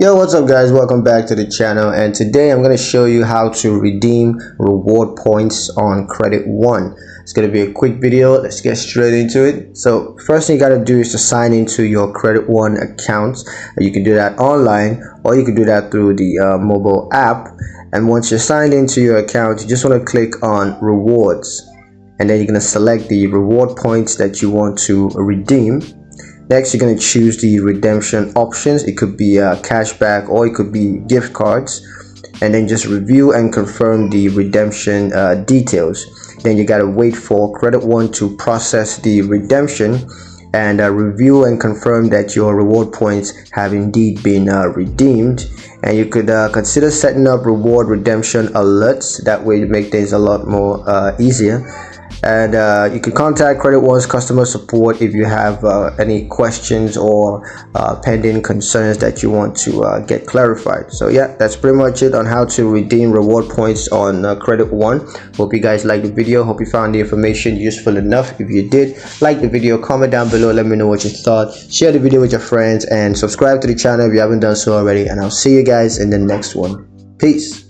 Yo, what's up guys, welcome back to the channel, and today I'm going to show you how to redeem reward points on Credit One. It's going to be a quick video. Let's get straight into it. So first thing you got to do is to sign into your Credit One account. You can do that online or you can do that through the mobile app. And once you're signed into your account, you just want to click on rewards, and then you're going to select the reward points that you want to redeem. Next, you're going to choose the redemption options. It could be cashback or it could be gift cards, and then just review and confirm the redemption details. Then you got to wait for Credit One to process the redemption and review and confirm that your reward points have indeed been redeemed. And you could consider setting up reward redemption alerts. That way, to make things a lot more easier. And you can contact Credit One's customer support if you have any questions or pending concerns that you want to get clarified. So yeah, that's pretty much it on how to redeem reward points on Credit One. Hope you guys liked the video. Hope you found the information useful enough. If you did, like the video, comment down below, let me know what you thought. Share the video with your friends and subscribe to the channel if you haven't done so already. And I'll see you guys in the next one. Peace.